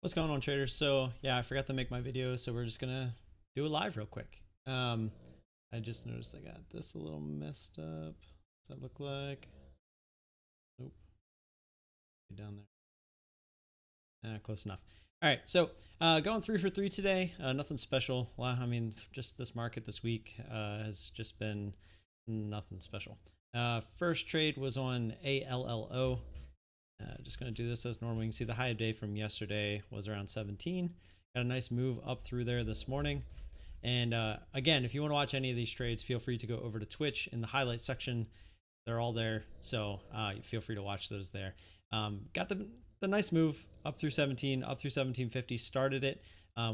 What's going on, traders? So yeah, I forgot to make my video, so we're just gonna do a live real quick. I just noticed I got this a little messed up. What's that look like? Nope. Down there. Close enough. All right, so going 3 for 3 today. Nothing special. Well, I mean, just this market this week has just been nothing special. First trade was on ALLO. Just going to do this as normal. You can see the high of day from yesterday was around 17. Got a nice move up through there this morning. And again, if you want to watch any of these trades, feel free to go over to Twitch in the highlight section. They're all there, so feel free to watch those there. Got the nice move up through 17, up through 1750, started it,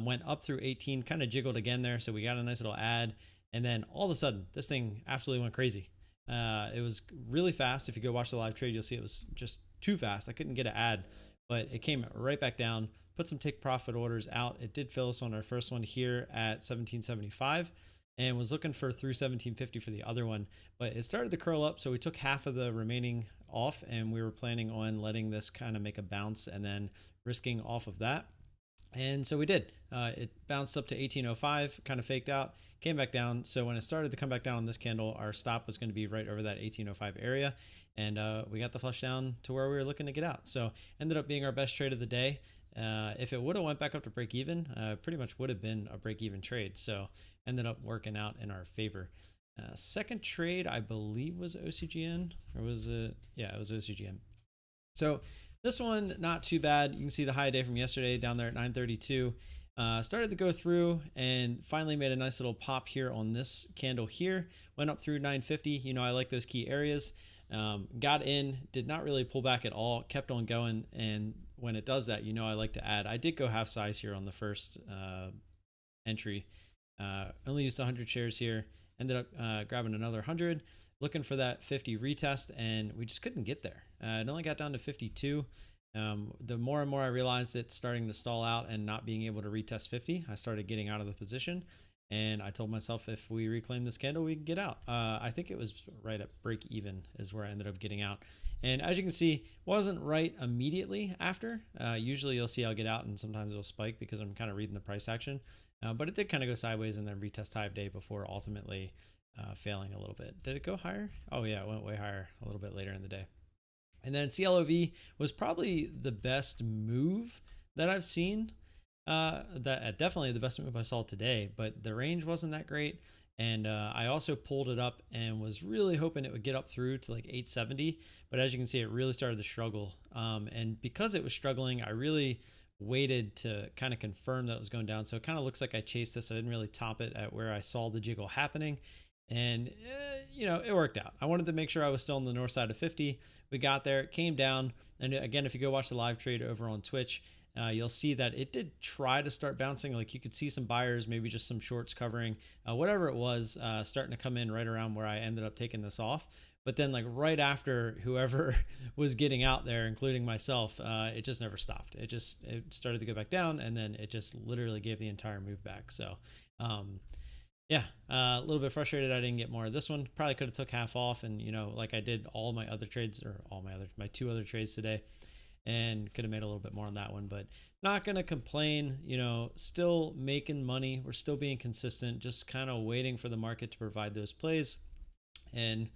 went up through 18, kind of jiggled again there, so we got a nice little add. And then all of a sudden, this thing absolutely went crazy. It was really fast. If you go watch the live trade, you'll see it was just too fast. I couldn't get an ad, but it came right back down, put some take profit orders out. It did fill us on our first one here at 1775 and was looking for through 1750 for the other one, but it started to curl up. So we took half of the remaining off and we were planning on letting this kind of make a bounce and then risking off of that. And so we did. It bounced up to 1805, kind of faked out, came back down. So when it started to come back down on this candle, our stop was going to be right over that 1805 area. And we got the flush down to where we were looking to get out. So ended up being our best trade of the day. If it would have went back up to break even, pretty much would have been a break even trade. So ended up working out in our favor. Second trade, I believe, was OCGN, or was it? Yeah, it was OCGN. So this one, not too bad. You can see the high day from yesterday down there at 932. Started to go through and finally made a nice little pop here on this candle here. Went up through 950. You know, I like those key areas. Got in, did not really pull back at all, kept on going. And when it does that, you know, I like to add. I did go half size here on the first entry. Only used 100 shares here. Ended up grabbing another 100. Looking for that 50 retest, and we just couldn't get there. It only got down to 52. The more and more I realized it's starting to stall out and not being able to retest 50, I started getting out of the position. And I told myself if we reclaim this candle, we can get out. I think it was right at break even is where I ended up getting out. And as you can see, wasn't right immediately after. Usually you'll see I'll get out and sometimes it'll spike because I'm kind of reading the price action. But it did kind of go sideways and then retest high of day before ultimately failing a little bit. Did it go higher? Oh yeah, it went way higher a little bit later in the day. And then CLOV was probably the best move that I've seen. Definitely the best move I saw today, but the range wasn't that great. And I also pulled it up and was really hoping it would get up through to like 870. But as you can see, it really started to struggle. And because it was struggling, I really waited to kind of confirm that it was going down. So it kind of looks like I chased this. I didn't really top it at where I saw the jiggle happening. And, you know, it worked out. I wanted to make sure I was still on the north side of 50. We got there, it came down. And again, if you go watch the live trade over on Twitch, you'll see that it did try to start bouncing. Like you could see some buyers, maybe just some shorts covering, whatever it was, starting to come in right around where I ended up taking this off. But then like right after whoever was getting out there, including myself, it just never stopped. It started to go back down and then it just literally gave the entire move back. So, yeah, a little bit frustrated I didn't get more of this one. Probably could have took half off and, you know, like I did all my other trades or my 2 other trades today and could have made a little bit more on that one, but not going to complain, you know, still making money. We're still being consistent, just kind of waiting for the market to provide those plays. And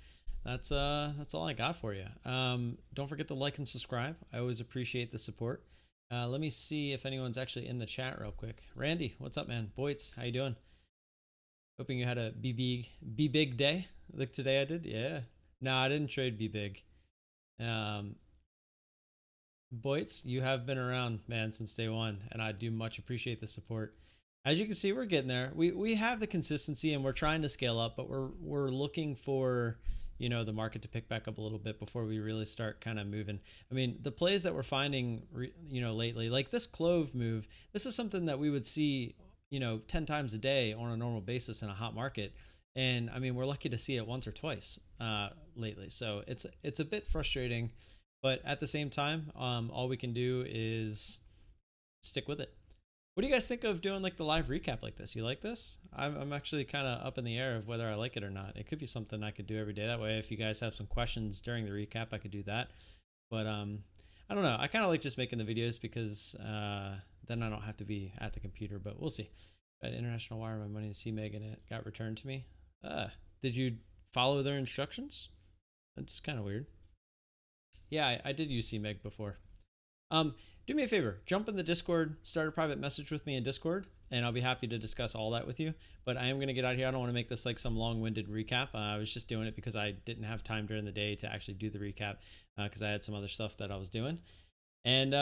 that's all I got for you. Don't forget to like and subscribe. I always appreciate the support. Let me see if anyone's actually in the chat real quick. Randy, what's up, man? Boyts, how you doing? Hoping you had a be big day like today I did. Yeah. No, I didn't trade be big. Boyts, you have been around, man, since day one, and I do much appreciate the support. As you can see, we're getting there. We have the consistency and we're trying to scale up, but we're looking for, you know, the market to pick back up a little bit before we really start kind of moving. I mean, the plays that we're finding, you know, lately, like this CLOV move, this is something that we would see, you know, 10 times a day on a normal basis in a hot market. And I mean, we're lucky to see it once or twice lately. So it's a bit frustrating, but at the same time, all we can do is stick with it. What do you guys think of doing like the live recap like this? You like this? I'm actually kind of up in the air of whether I like it or not. It could be something I could do every day. That way, if you guys have some questions during the recap, I could do that. But I don't know. I kind of like just making the videos because then I don't have to be at the computer, but we'll see. Got international wire my money to CMEG and it got returned to me. Did you follow their instructions? That's kind of weird. Yeah, I did use CMEG before. Do me a favor, jump in the Discord, start a private message with me in Discord, and I'll be happy to discuss all that with you. But I am going to get out of here. I don't want to make this like some long-winded recap. I was just doing it because I didn't have time during the day to actually do the recap because I had some other stuff that I was doing. And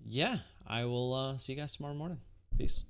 yeah, I will see you guys tomorrow morning. Peace.